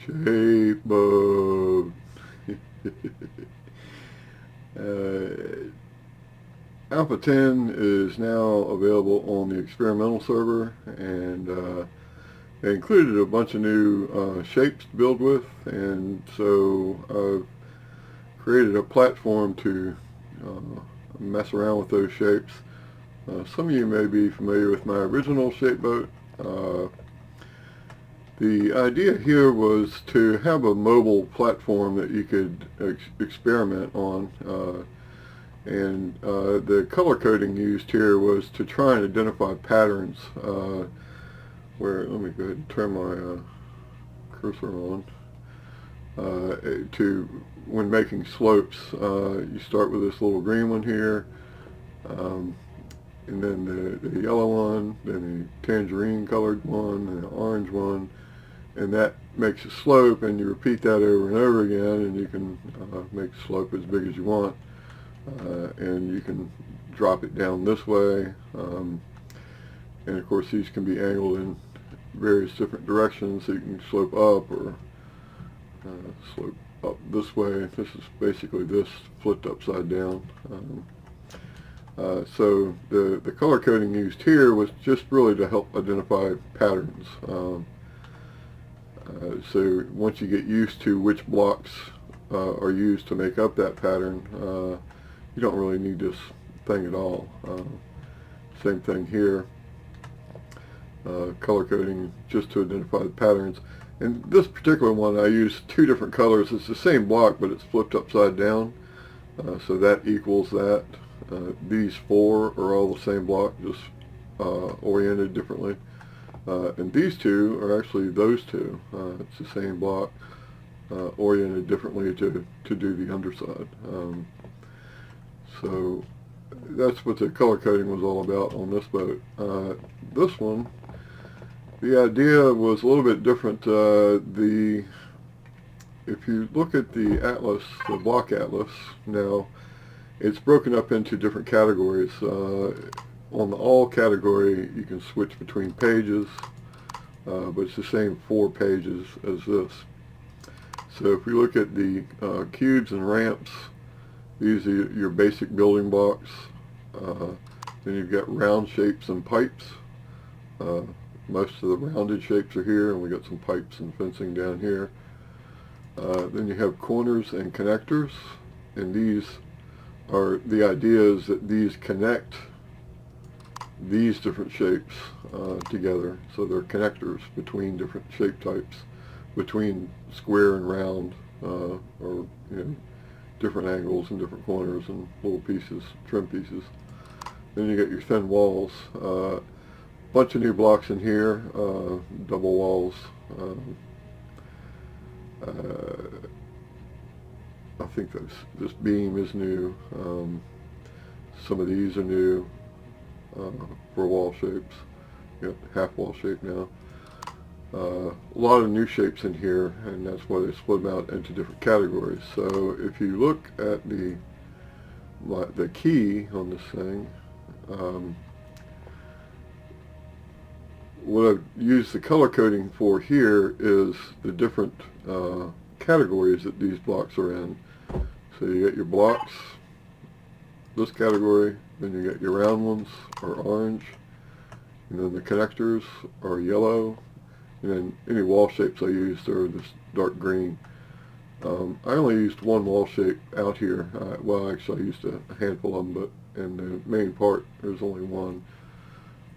Shape mode. uh, Alpha 10 is now available on the experimental server, and they included a bunch of new shapes to build with, and so I've created a platform to mess around with those shapes. Some of you may be familiar with my original shape boat. The idea here was to have a mobile platform that you could experiment on, and the color coding used here was to try and identify patterns where, let me go ahead and turn my cursor on, when making slopes. You start with this little green one here, and then the yellow one, then the tangerine colored one, and the orange one, and that makes a slope, and you repeat that over and over again, and you can make the slope as big as you want, and you can drop it down this way, and of course these can be angled in various different directions, so you can slope up or slope up this way. This is basically this flipped upside down. So the color coding used here was just really to help identify patterns. So once you get used to which blocks are used to make up that pattern, you don't really need this thing at all. Same thing here. Color coding just to identify the patterns. And this particular one, I used two different colors. It's the same block, but it's flipped upside down. So that equals that. These four are all the same block, just oriented differently. And these two are actually those two. It's the same block, oriented differently to do the underside. So that's what the color coding was all about on this boat. This one, the idea was a little bit different. If you look at the atlas, the block atlas now, it's broken up into different categories. On the all category, you can switch between pages, but it's the same 4 pages as this. So if we look at the cubes and ramps, these are your basic building blocks. Then you've got round shapes and pipes. Most of the rounded shapes are here, and we got some pipes and fencing down here. Then you have corners and connectors, and these are the ideas that these connect these different shapes together. So they're connectors between different shape types, between square and round, or different angles and different corners and little pieces, trim pieces. Then you get your thin walls. Bunch of new blocks in here, double walls. I think this beam is new. Some of these are new for wall shapes. You got half wall shape now. A lot of new shapes in here, and that's why they split them out into different categories. So if you look at the key on this thing, what I've used the color coding for here is the different categories that these blocks are in. So you get your blocks, this category, then you get your round ones are orange, and then the connectors are yellow, and then any wall shapes I used are this dark green. I only used one wall shape out here. Well, actually I used a handful of them, but in the main part there's only one.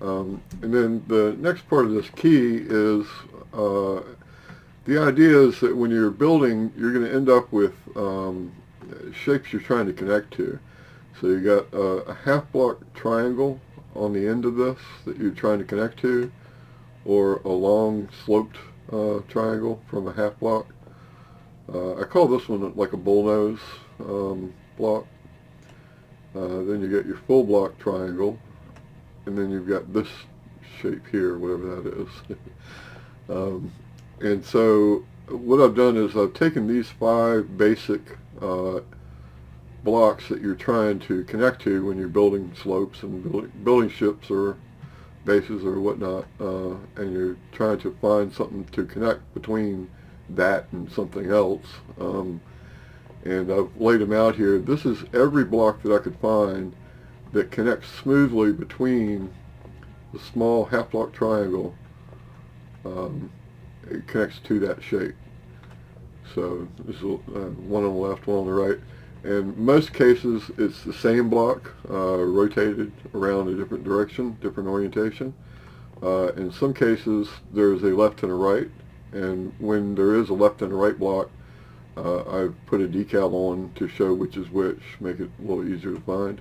And then the next part of this key is the idea is that when you're building, you're going to end up with shapes you're trying to connect to. So you got a half block triangle on the end of this that you're trying to connect to, or a long sloped triangle from a half block. I call this one like a bullnose block. Then you get your full block triangle, and then you've got this shape here, whatever that is. And so what I've done is I've taken these 5 basic blocks that you're trying to connect to when you're building slopes and building ships or bases or whatnot, and you're trying to find something to connect between that and something else. And I've laid them out here. This is every block that I could find that connects smoothly between the small half block triangle. It connects to that shape. So this is one on the left, one on the right. In most cases, it's the same block rotated around a different direction, different orientation. In some cases, there's a left and a right, and when there is a left and a right block, I've put a decal on to show which is which, make it a little easier to find.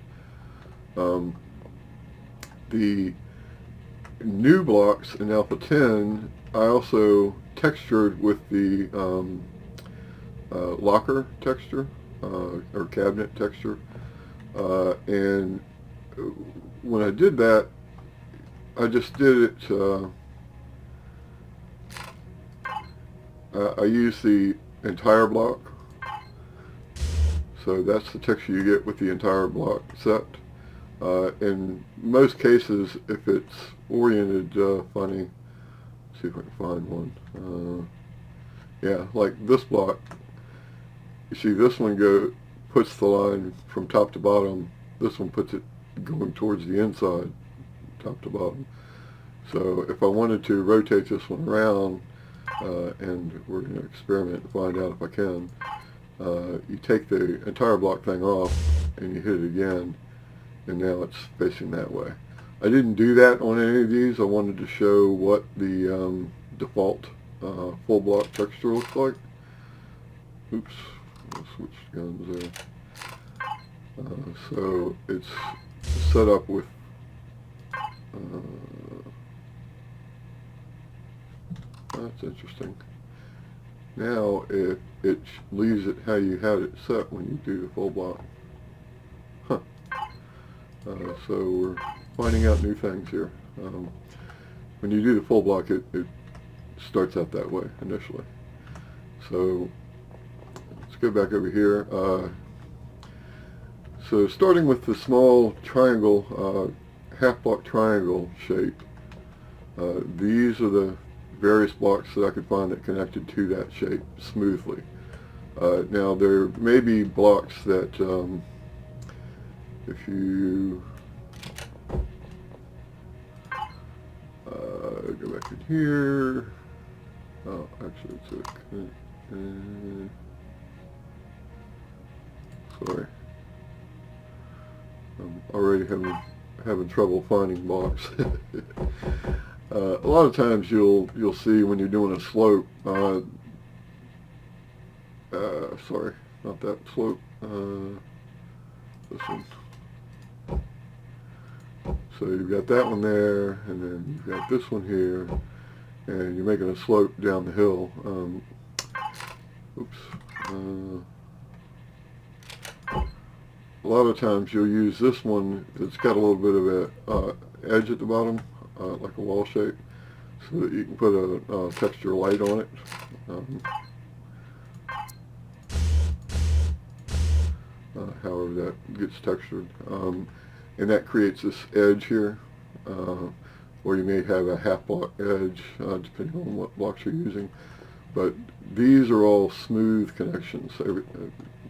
The new blocks in Alpha 10, I also textured with the locker texture, or cabinet texture, and when I did that, I just did it, I used the entire block, so that's the texture you get with the entire block set. In most cases, if it's oriented funny, let's see if I can find one. Yeah, like this block, you see this one puts the line from top to bottom. This one puts it going towards the inside, top to bottom. So if I wanted to rotate this one around, and we're going to experiment and find out if I can, you take the entire block thing off and you hit it again, and now it's facing that way. I didn't do that on any of these. I wanted to show what the default full block texture looks like. Oops, I'll switch guns there. So it's set up with that's interesting. Now it leaves it how you had it set when you do the full block. Huh. So we're finding out new things here. When you do the full block, it starts out that way initially. So let's go back over here. So starting with the small triangle, half block triangle shape, these are the various blocks that I could find that connected to that shape smoothly. Now there may be blocks that if you go back in here, oh actually it's sorry, I'm already having trouble finding blocks. A lot of times you'll see when you're doing a slope, sorry, not that slope, this one. So you've got that one there, and then you've got this one here, and you're making a slope down the hill. Oops. A lot of times you'll use this one that's got a little bit of a edge at the bottom, like a wall shape, so that you can put a texture light on it. However that gets textured. And that creates this edge here, or you may have a half block edge, depending on what blocks you're using. But these are all smooth connections.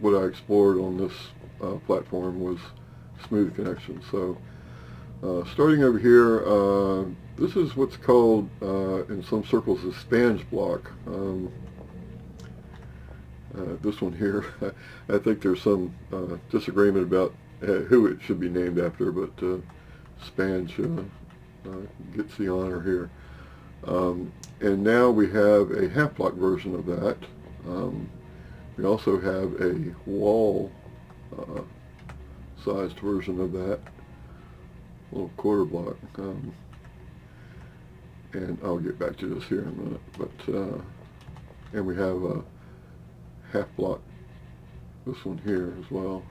What I explored on this platform was smooth connections. So starting over here, this is what's called in some circles a spange block. This one here, I think there's some disagreement about who it should be named after, but spange gets the honor here. And now we have a half block version of that. We also have a wall sized version of that, a little quarter block. And I'll get back to this here in a minute. But and we have a half block, this one here as well.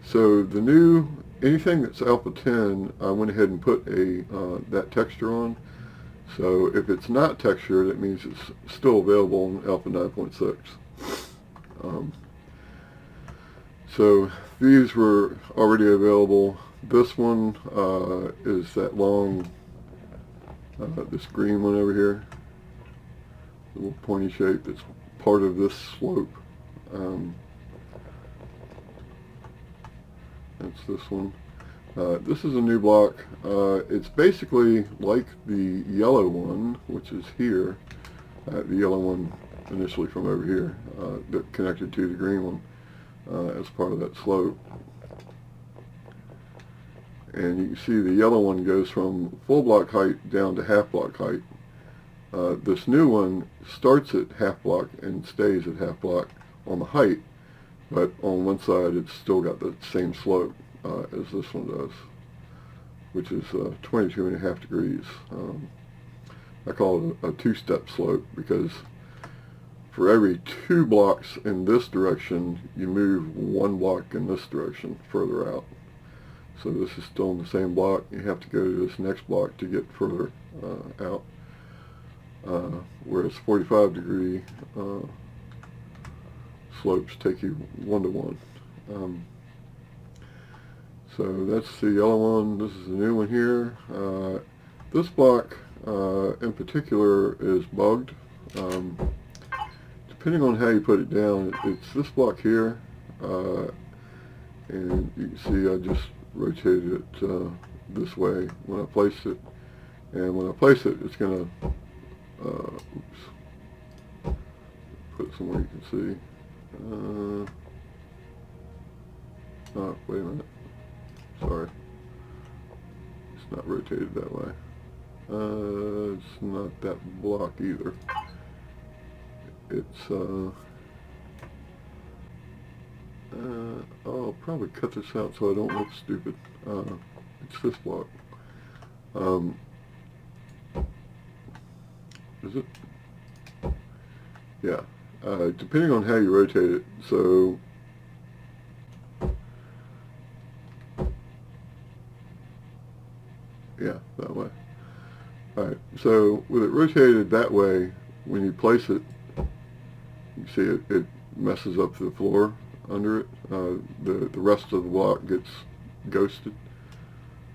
So the new, anything that's Alpha 10, I went ahead and put that texture on. So if it's not textured, it means it's still available in Alpha 9.6. So these were already available. This one is that long This green one over here, the little pointy shape, that's part of this slope. That's this one. This is a new block. It's basically like the yellow one, which is here. The yellow one initially from over here, that connected to the green one as part of that slope. And you can see the yellow one goes from full block height down to half block height. This new one starts at half block and stays at half block on the height, but on one side it's still got the same slope as this one does, which is 22.5 degrees. I call it a two-step slope because for every 2 blocks in this direction, you move 1 block in this direction further out. So this is still in the same block. You have to go to this next block to get further out. Whereas 45-degree slopes take you 1 to 1. So that's the yellow one. This is the new one here. This block in particular is bugged. Depending on how you put it down, it's this block here, and you can see I just rotated it this way when I placed it, and when I place it, it's going to put it somewhere you can see. Oh, wait a minute. Sorry. It's not rotated that way. It's not that block either. It's, I'll probably cut this out so I don't look stupid. It's this block. Is it? Yeah. Depending on how you rotate it, so yeah, that way. Alright, so with it rotated that way, when you place it, you see it messes up the floor under it. The rest of the block gets ghosted.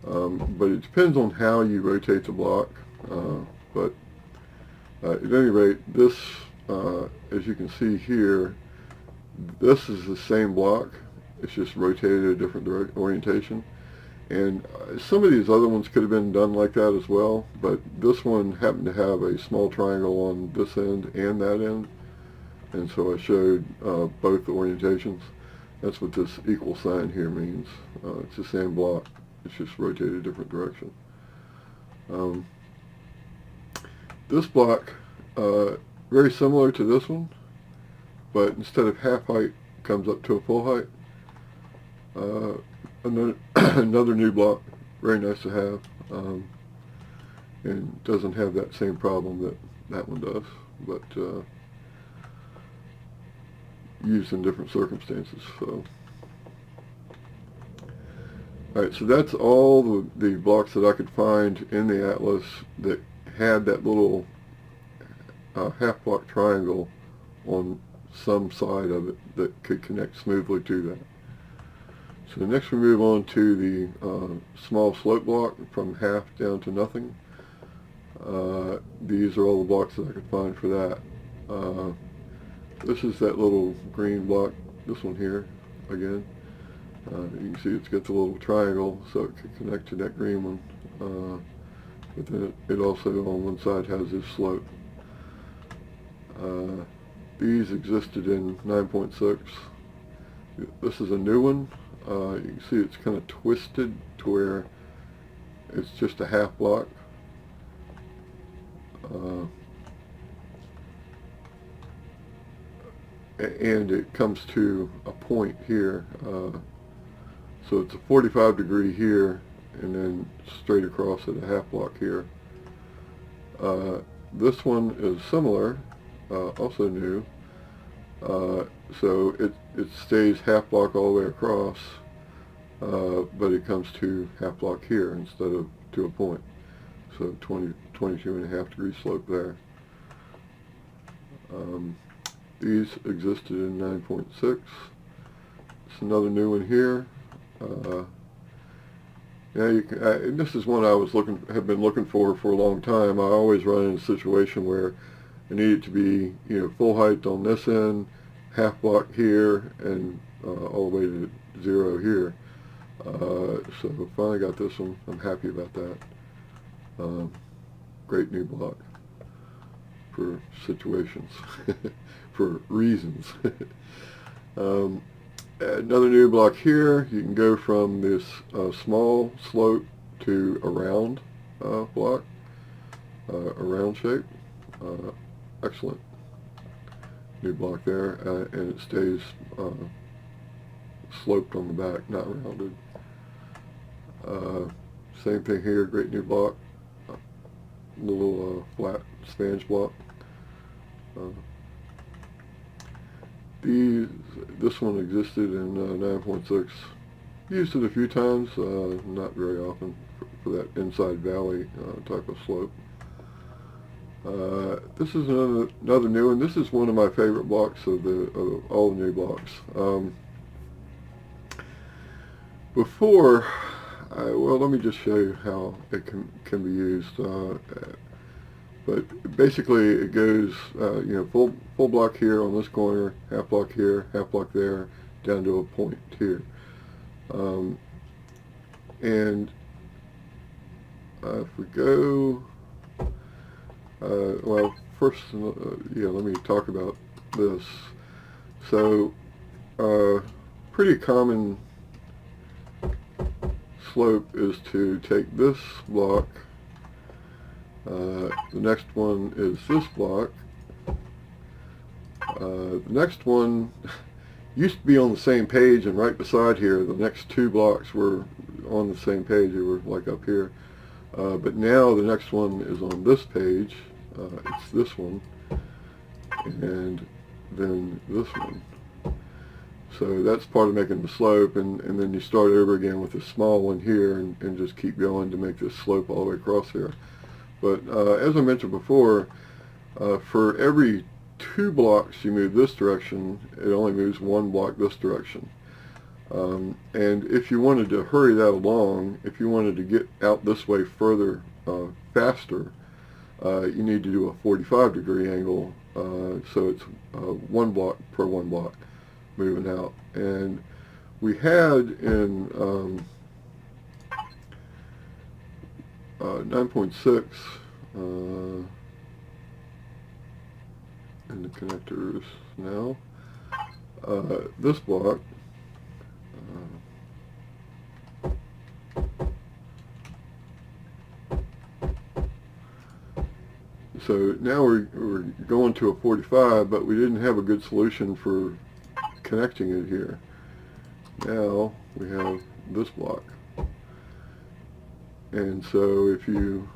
But it depends on how you rotate the block. But at any rate, this, as you can see here, this is the same block. It's just rotated a different orientation. And some of these other ones could have been done like that as well, but this one happened to have a small triangle on this end and that end, and so I showed both the orientations. That's what this equal sign here means. It's the same block, it's just rotated a different direction. This block, very similar to this one, but instead of half height, comes up to a full height. Another new block, very nice to have, and doesn't have that same problem that that one does, but used in different circumstances. So, alright, so that's all the blocks that I could find in the atlas that had that little half block triangle on some side of it that could connect smoothly to that. So next we move on to the small slope block from half down to nothing. These are all the blocks that I could find for that. This is that little green block, this one here, again. You can see it's got the little triangle so it can connect to that green one. But then it also on one side has this slope. These existed in 9.6. This is a new one. You can see it's kind of twisted to where it's just a half block. And it comes to a point here. So it's a 45 degree here and then straight across at a half block here. This one is similar, also new. So it stays half block all the way across, but it comes to half block here instead of to a point. So 22.5 degree slope there. These existed in 9.6. It's another new one here. And Now you can, and this is one I have been looking for a long time. I always run in a situation where I need it to be, full height on this end, half block here, and all the way to 0 here. So finally got this one. I'm happy about that. Great new block for situations, for reasons. Another new block here. You can go from this small slope to a round block, a round shape. Excellent new block there, and it stays sloped on the back, not rounded. Same thing here, great new block, little flat spange block. This one existed in 9.6. Used it a few times, not very often, for that inside valley type of slope. This is another new one. This is one of my favorite blocks of all the new blocks. Well, let me just show you how it can be used. But basically, it goes, full block here on this corner, half block here, half block there, down to a point here. And if we go, well, first, let me talk about this. So, pretty common slope is to take this block, the next one is this block, the next one used to be on the same page, and right beside here the next two blocks were on the same page. They were like up here, but now the next one is on this page. It's this one, and then this one. So that's part of making the slope, and then you start over again with a small one here, and just keep going to make this slope all the way across here. But as I mentioned before, for every 2 blocks you move this direction, it only moves 1 block this direction. And if you wanted to hurry that along, if you wanted to get out this way further, faster, you need to do a 45-degree angle, so it's 1 block per 1 block moving out. And we had in 9.6 in the connectors now, this block, so now we're going to a 45, but we didn't have a good solution for connecting it here. Now we have this block, and so if you,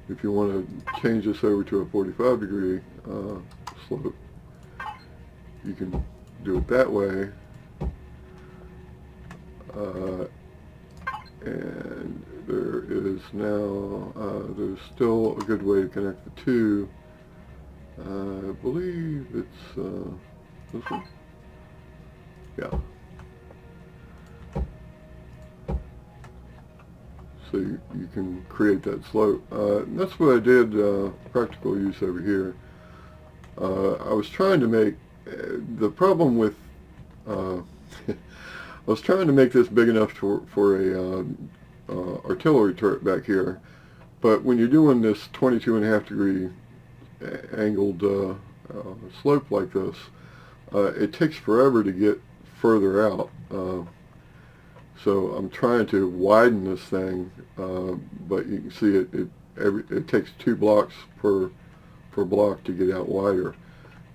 if you want to change this over to a 45-degree slope, you can do it that way. And there is now, there's still a good way to connect the two. I believe it's this one. Yeah. So you can create that slope. And that's what I did, practical use over here. I was trying to make, the problem with, I was trying to make this big enough for a artillery turret back here, but when you're doing this 22.5-degree angled slope like this, it takes forever to get further out. So I'm trying to widen this thing, but you can see it takes 2 blocks per block to get out wider,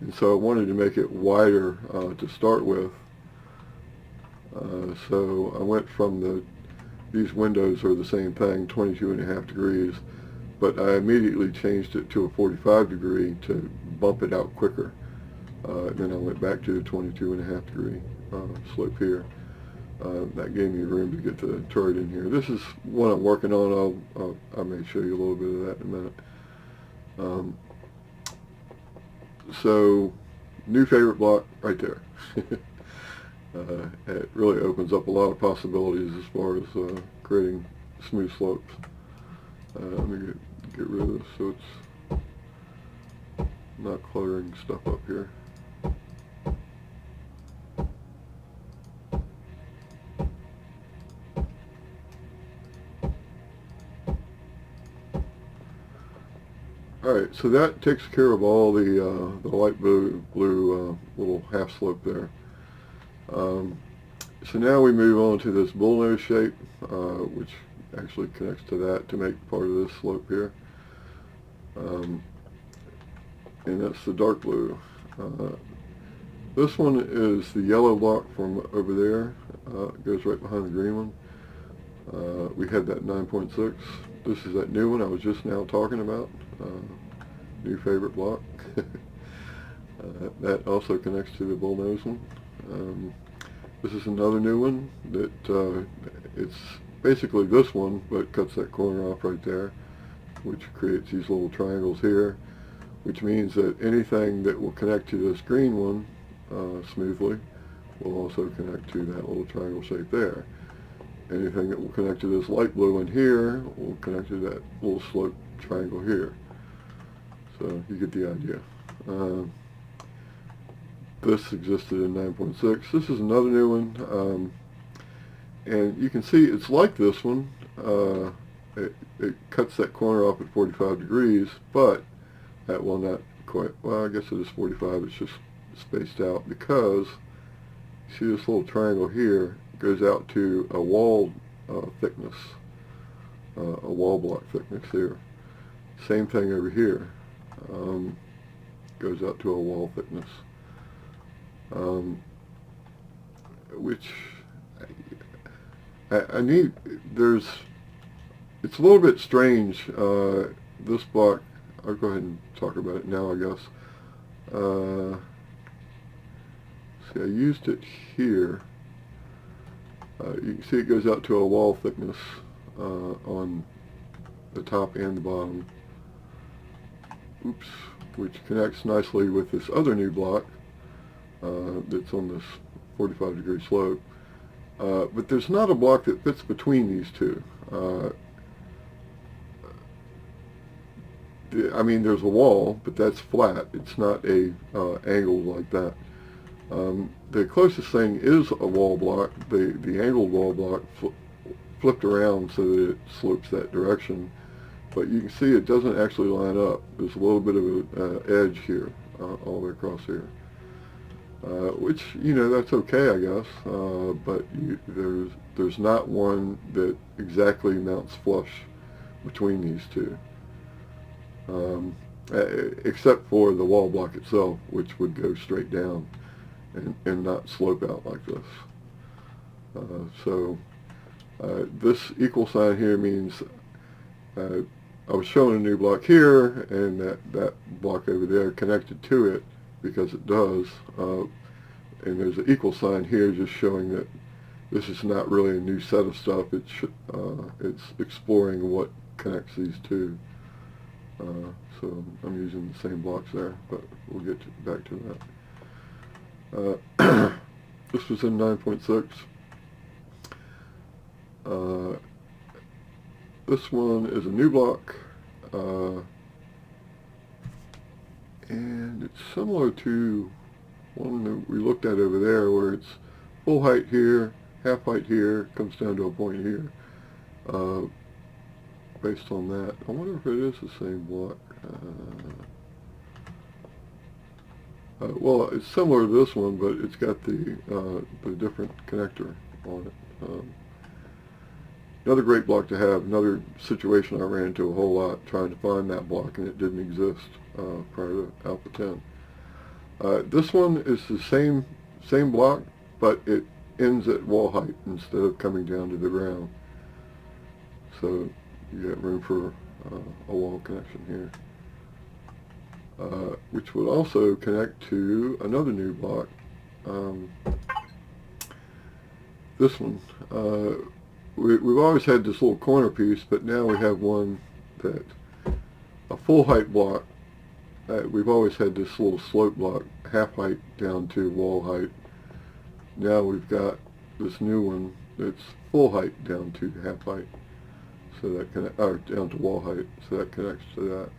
and so I wanted to make it wider to start with. So I went from these windows are the same thing, 22.5 degrees, but I immediately changed it to a 45-degree to bump it out quicker. Then I went back to the 22.5-degree slope here. That gave me room to get the turret in here. This is what I'm working on. I may show you a little bit of that in a minute. So, new favorite block right there. It really opens up a lot of possibilities as far as creating smooth slopes. Let me get rid of this so it's not cluttering stuff up here. Alright, so that takes care of all the light blue little half slope there. So now we move on to this bullnose shape, which actually connects to that to make part of this slope here. And that's the dark blue. This one is the yellow block from over there. It goes right behind the green one. We had that 9.6. This is that new one I was just now talking about. New favorite block. That also connects to the bullnose one. This is another new one that it's basically this one, but cuts that corner off right there, which creates these little triangles here, which means that anything that will connect to this green one smoothly will also connect to that little triangle shape there. Anything that will connect to this light blue one here will connect to that little slope triangle here. So you get the idea. This existed in 9.6. This is another new one, and you can see it's like this one. It cuts that corner off at 45 degrees, but that will not quite, well, I guess it is 45, it's just spaced out because you see this little triangle here goes out to a wall thickness, a wall block thickness here. Same thing over here, goes out to a wall thickness, which I need, it's a little bit strange, this block, I'll go ahead and talk about it now, I guess. See, I used it here. You can see it goes out to a wall thickness on the top and the bottom. Oops, which connects nicely with this other new block that's on this 45 degree slope. But there's not a block that fits between these two. I mean, there's a wall, but that's flat. It's not a angle like that. The closest thing is a wall block. The angled wall block flipped around so that it slopes that direction. But you can see it doesn't actually line up. There's a little bit of an edge here, all the way across here. Which, you know, that's okay, I guess. But there's not one that exactly mounts flush between these two. Except for the wall block itself, which would go straight down and not slope out like this. This equal sign here means I was showing a new block here, and that block over there connected to it because it does. And there's an equal sign here just showing that this is not really a new set of stuff. It's exploring what connects these two. So I'm using the same blocks there, but we'll get back to that. This was in 9.6. This one is a new block, and it's similar to one that we looked at over there, where it's full height here, half height here, comes down to a point here. Based on that, I wonder if it is the same block. Well, it's similar to this one, but it's got the different connector on it. Another great block to have. Another situation I ran into a whole lot trying to find that block, and it didn't exist prior to Alpha 10. This one is the same block, but it ends at wall height instead of coming down to the ground. So you got room for a wall connection here, which would also connect to another new block. This one. We've always had this little corner piece, but now we have one that, a full height block. We've always had this little slope block, half height down to wall height, now we've got this new one that's full height down to half height, so that or down to wall height, so that connects to that.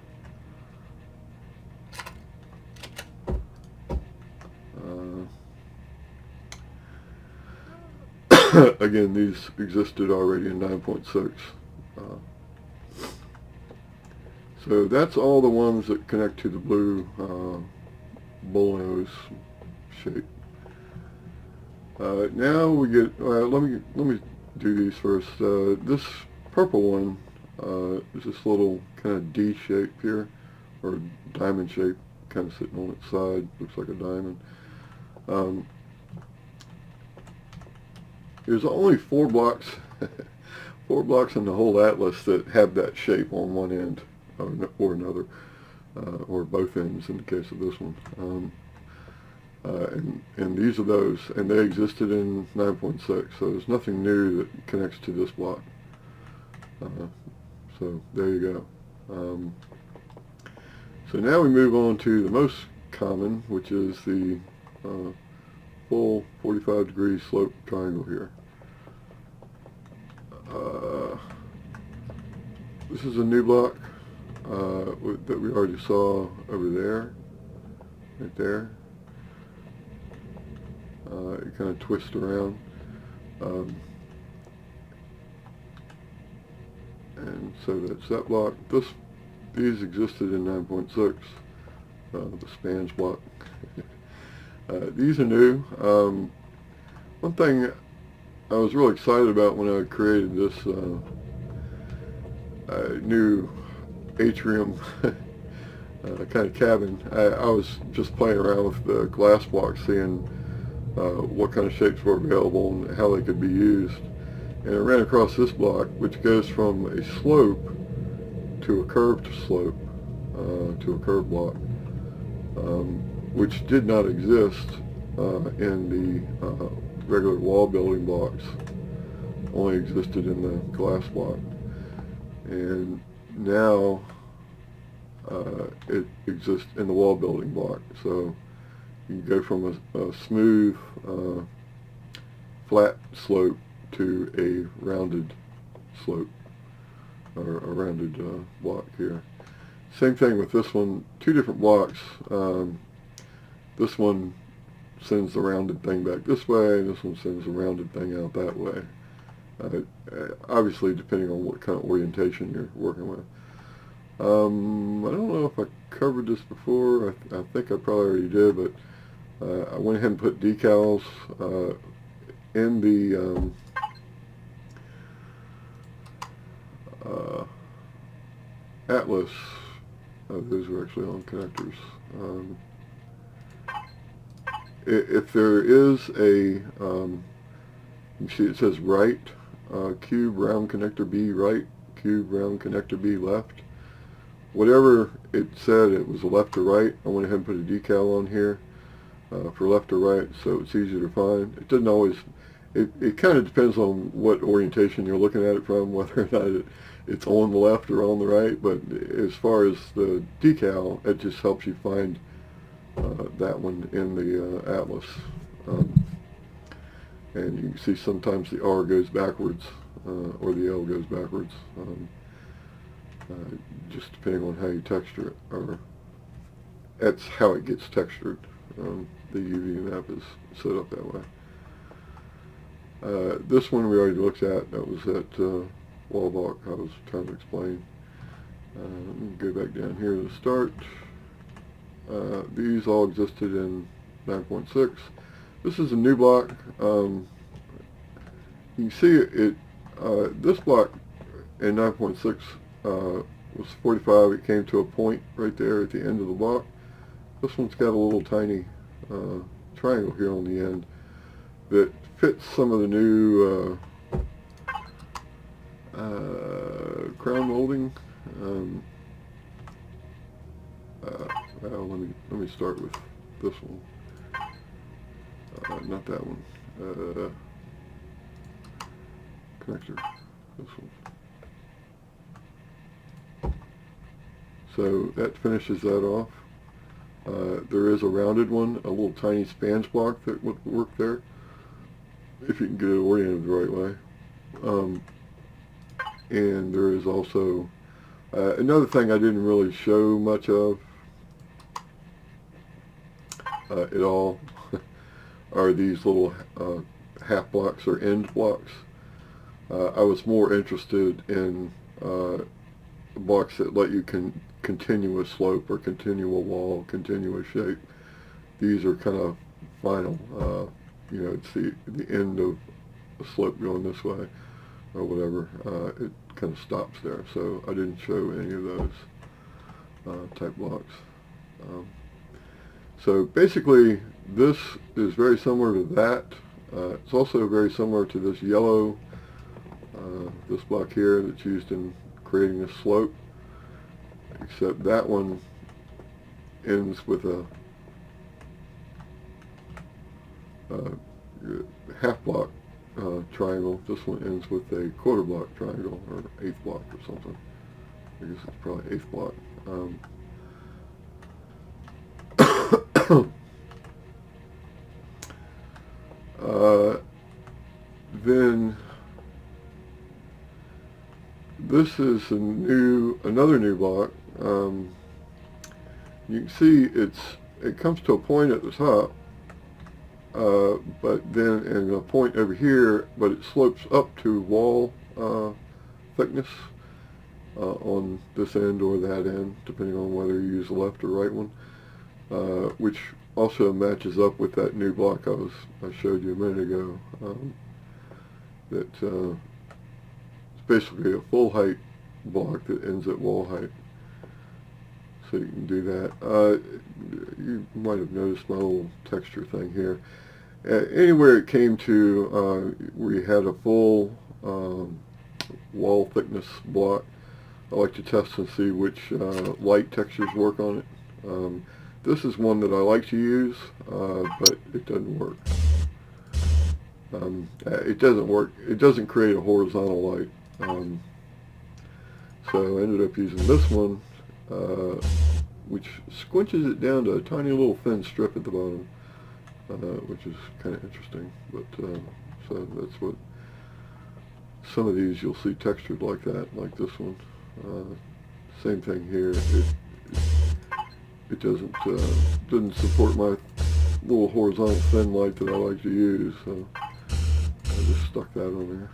Again, these existed already in 9.6. So that's all the ones that connect to the blue bullnose shape. Now we get, let me do these first. This purple one is this little kind of D shape here, or diamond shape, kind of sitting on its side, looks like a diamond. There's only 4 blocks, 4 blocks in the whole atlas that have that shape on one end or another, or both ends in the case of this one. And these are those, and they existed in 9.6, so there's nothing new that connects to this block. So there you go. So now we move on to the most common, which is the full 45-degree slope triangle here. This is a new block that we already saw over there, right there. It kind of twists around. And so that's that block. These existed in 9.6, the spans block. These are new. One thing I was really excited about when I created this new atrium kind of cabin, I was just playing around with the glass blocks, seeing what kind of shapes were available and how they could be used. And I ran across this block, which goes from a slope to a curved slope, to a curved block, which did not exist in the regular wall building blocks, only existed in the glass block. And now it exists in the wall building block. So you go from a smooth, flat slope to a rounded slope, or a rounded block here. Same thing with this one, 2 different blocks. This one sends the rounded thing back this way, this one sends the rounded thing out that way. Obviously depending on what kind of orientation you're working with. I don't know if I covered this before. I think I probably already did, but I went ahead and put decals in the atlas. Those are actually on connectors. If there is a, you see it says right, cube round connector B right, cube round connector B left. Whatever it said, it was a left or right. I went ahead and put a decal on here for left or right, so it's easier to find. It doesn't always, it kind of depends on what orientation you're looking at it from, whether or not it's on the left or on the right, but as far as the decal, it just helps you find that one in the atlas. And you can see sometimes the R goes backwards, or the L goes backwards, just depending on how you texture it, or that's how it gets textured. The UV map is set up that way. This one we already looked at. That was that wall block I was trying to explain. Let me go back down here to the start. These all existed in 9.6. This is a new block. You can see it. This block in 9.6 was 45. It came to a point right there at the end of the block. This one's got a little tiny triangle here on the end that fits some of the new crown molding. Well, let me start with this one. Not that one. Connector. This one. So that finishes that off. There is a rounded one, a little tiny spans block that would work there. if you can get it oriented the right way. And there is also another thing I didn't really show much of at all are these little half blocks or end blocks. I was more interested in blocks that let you continue a slope or continue a wall, continue a shape. These are kind of final. You know, it's the end of a slope going this way or whatever. It kind of stops there. So I didn't show any of those type blocks. So basically, this is very similar to that. It's also very similar to this yellow, this block here that's used in creating a slope, except that one ends with a half block triangle. This one ends with a quarter block triangle, or eighth block or something. I guess it's probably eighth block. Then this is another new block. You can see it comes to a point at the top, but then and a point over here, but it slopes up to wall thickness on this end or that end, depending on whether you use the left or right one, which also matches up with that new block I showed you a minute ago. That it's basically a full height block that ends at wall height. So you can do that. You might have noticed my little texture thing here. Anywhere it came to where you had a full wall thickness block, I like to test and see which light textures work on it. This is one that I like to use, but it doesn't work. It doesn't work. It doesn't create a horizontal light. So I ended up using this one, which squinches it down to a tiny little thin strip at the bottom, which is kind of interesting. But so that's what some of these you'll see textured like that, like this one. Same thing here. It doesn't support my little horizontal thin light that I like to use, so I just stuck that on there.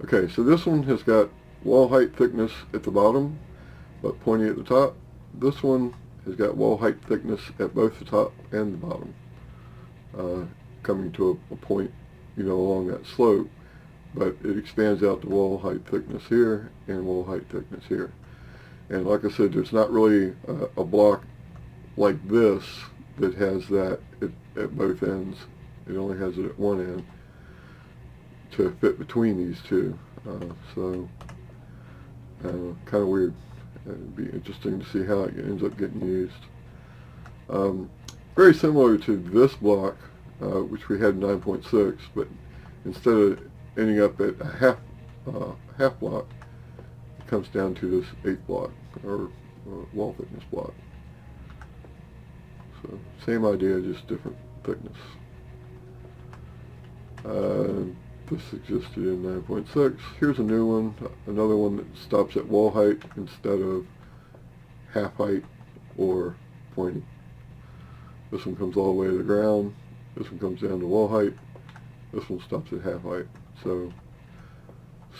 Okay, so this one has got wall height thickness at the bottom, but pointy at the top. This one has got wall height thickness at both the top and the bottom, coming to a point, you know, along that slope, but it expands out to wall height thickness here and wall height thickness here. And like I said, there's not really a block like this that has that at both ends. It only has it at one end to fit between these two. So kind of weird. It'd be interesting to see how it ends up getting used. Very similar to this block, which we had 9.6, but instead of ending up at a half block, it comes down to this eighth block, or wall thickness block. So same idea, just different thickness. This existed in 9.6. Here's a new one, another one that stops at wall height instead of half height or pointy. This one comes all the way to the ground. This one comes down to wall height. This one stops at half height. So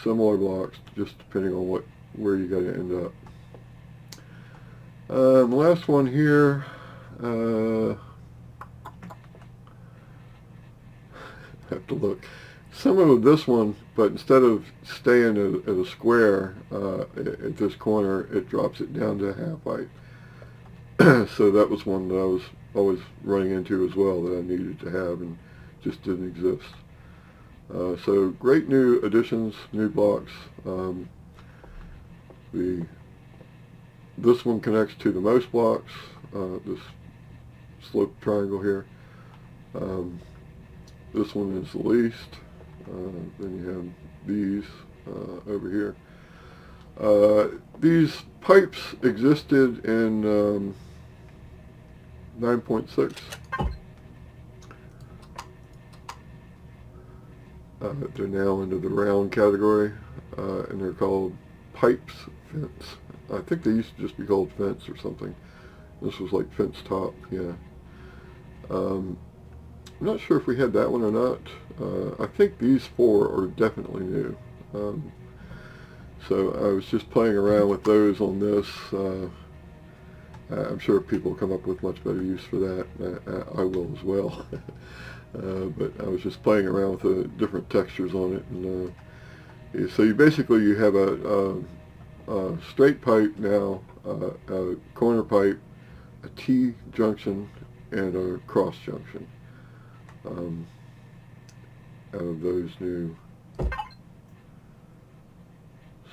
similar blocks, just depending on where you got to end up. The last one here. I have to look. Similar to this one, but instead of staying at a square at this corner, it drops it down to half height. So that was one that I was always running into as well, that I needed to have and just didn't exist. So great new additions, new blocks. This one connects to the most blocks, this slope triangle here. This one is the least. Then you have these over here. These pipes existed in 9.6. They're now into the round category, and they're called pipes fence. I think they used to just be called fence or something. This was like fence top, yeah. I'm not sure if we had that one or not. I think these four are definitely new. So I was just playing around with those on this. I'm sure people come up with much better use for that. I will as well. But I was just playing around with the different textures on it. And so you have a straight pipe now, a corner pipe, a T junction, and a cross junction out of those new.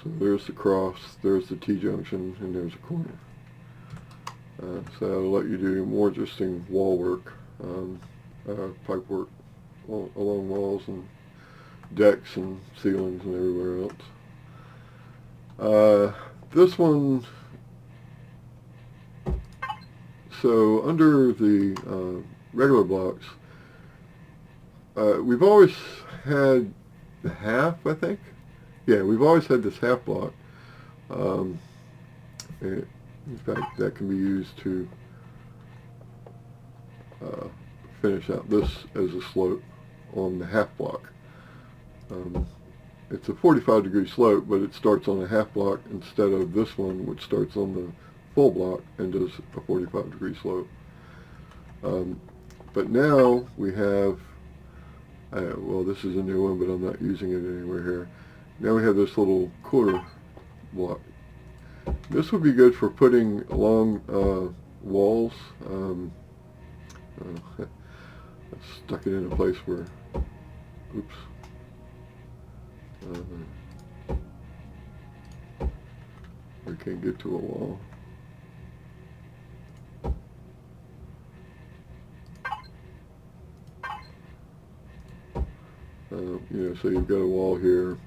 So there's the cross, there's the T junction, and there's a corner. So that'll let you do more interesting wall work, pipe work along walls and decks and ceilings and everywhere else. This one, so under the regular blocks, we've always had the half, I think. Yeah, we've always had this half block. In fact, that can be used to finish out this as a slope on the half block. It's a 45-degree slope, but it starts on a half block instead of this one, which starts on the full block and does a 45-degree slope. But now we have, well, this is a new one, but I'm not using it anywhere here. Now we have this little quarter block. This would be good for putting along walls. I stuck it in a place where, oops. I can't get to a wall. So you've got a wall here.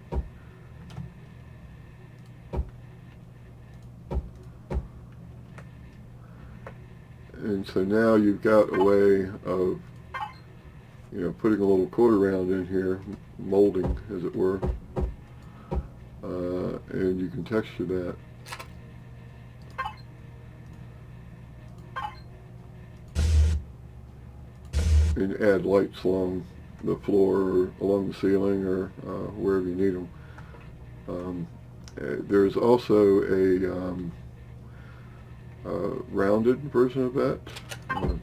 And so now you've got a way of, putting a little quarter round in here, molding, as it were, and you can texture that. And add lights along the floor or along the ceiling or wherever you need them. There's also a rounded version of that,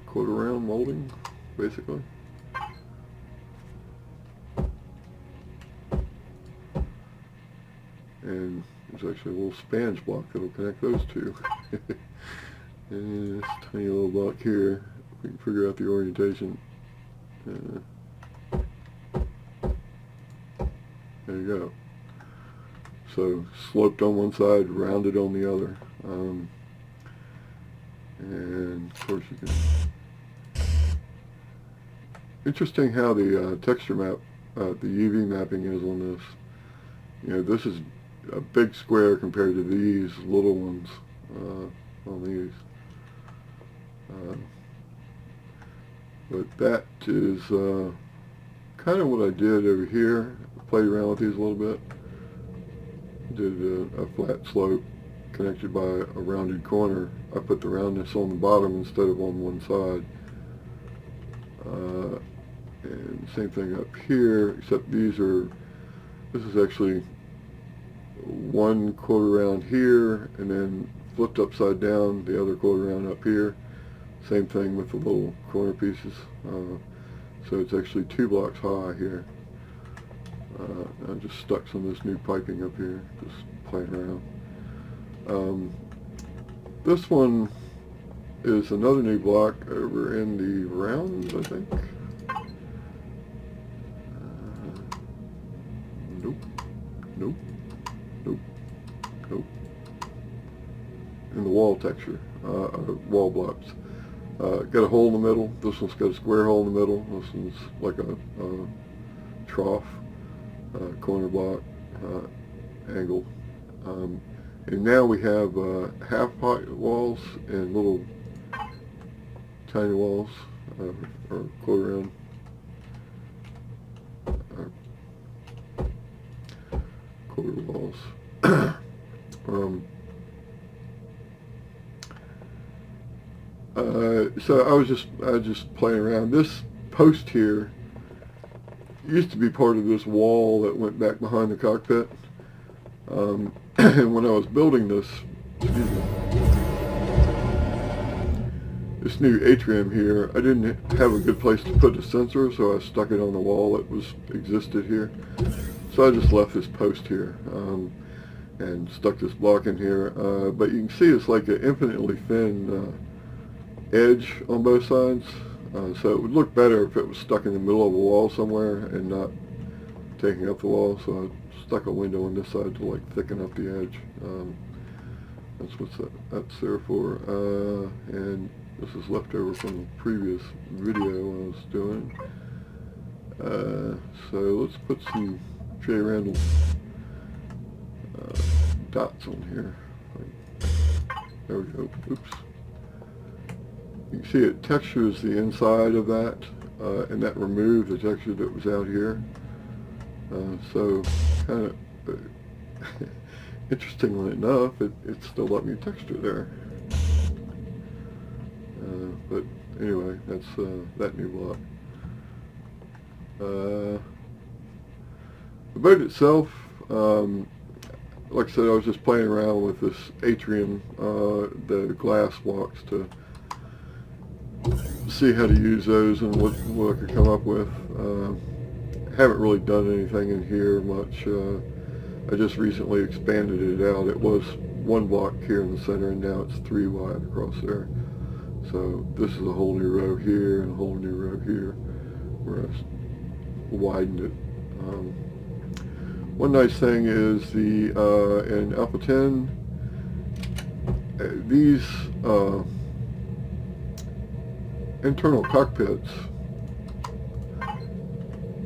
quarter round molding, basically. And there's actually a little spange block that'll connect those two. And this tiny little block here, we can figure out the orientation. There you go. So sloped on one side, rounded on the other. And of course you can. Interesting how the texture map, the UV mapping is on this. This is a big square compared to these little ones on these. But that is kind of what I did over here. I played around with these a little bit. Did a flat slope connected by a rounded corner. I put the roundness on the bottom instead of on one side. And same thing up here, except this is actually one quarter round here and then flipped upside down, the other quarter round up here. Same thing with the little corner pieces. So it's actually 2 blocks high here. I just stuck some of this new piping up here, just playing around. This one is another new block over in the rounds, I think. Nope. In the wall texture, wall blocks. Got a hole in the middle. This one's got a square hole in the middle. This one's like a trough, corner block, angle. And now we have half pipe walls and little tiny walls, or quarter inch, quarter walls. So I was just playing around. This post here used to be part of this wall that went back behind the cockpit. And when I was building this, this new atrium here, I didn't have a good place to put the sensor, so I stuck it on the wall that existed here. So I just left this post here and stuck this block in here. But you can see it's like an infinitely thin edge on both sides. So it would look better if it was stuck in the middle of a wall somewhere and not taking up the wall. So I stuck a window on this side to like thicken up the edge. That's what that's there for. And this is left over from the previous video I was doing. So let's put some J. Randall dots on here. There we go. Oops. You can see it textures the inside of that, and that removed the texture that was out here. So kind of interestingly enough, it still let me texture there. But anyway, that's that new block. The boat itself, like I said, I was just playing around with this atrium, the glass blocks, to see how to use those and what I could come up with. Haven't really done anything in here much. I just recently expanded it out. It was one block here in the center, and now it's 3 wide across there. So this is a whole new row here and a whole new row here where I widened it. One nice thing is in Alpha 10, these internal cockpits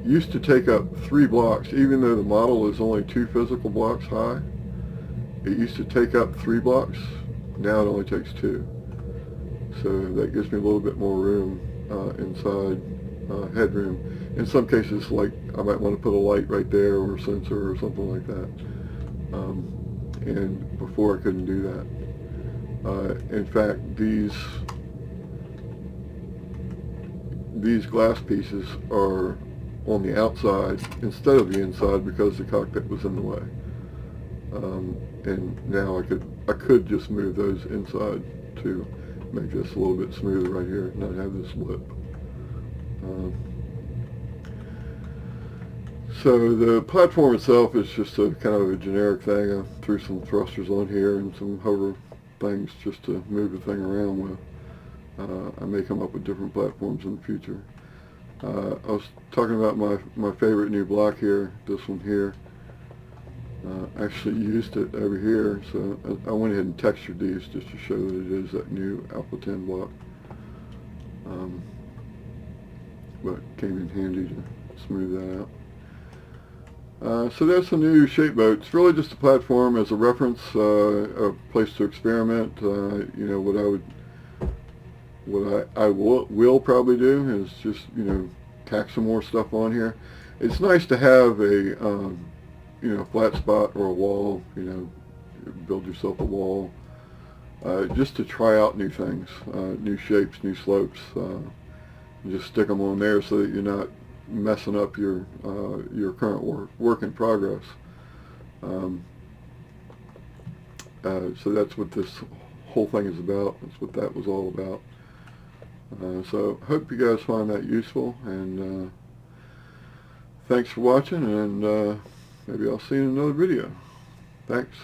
used to take up 3 blocks, even though the model is only 2 physical blocks high. It used to take up 3 blocks. Now it only takes 2. So that gives me a little bit more room inside, headroom. In some cases, like I might want to put a light right there or a sensor or something like that. And before I couldn't do that. In fact, these glass pieces are on the outside instead of the inside because the cockpit was in the way. And now I could just move those inside to make this a little bit smoother right here, not have this lip. So the platform itself is just a kind of a generic thing. I threw some thrusters on here and some hover things just to move the thing around with. I may come up with different platforms in the future. I was talking about my favorite new block here, this one here. I actually used it over here, so I went ahead and textured these just to show that it is that new Alpha 10 block. But it came in handy to smooth that out. So that's a new shape boat. It's really just a platform as a reference, a place to experiment. You know, what I will probably do is just, you know, tack some more stuff on here. It's nice to have a you know, flat spot or a wall, you know, build yourself a wall, just to try out new things, new shapes, new slopes. Just stick them on there so that you're not messing up your current work in progress. So that's what this whole thing is about. That's what that was all about. So hope you guys find that useful, and thanks for watching, and maybe I'll see you in another video. Thanks.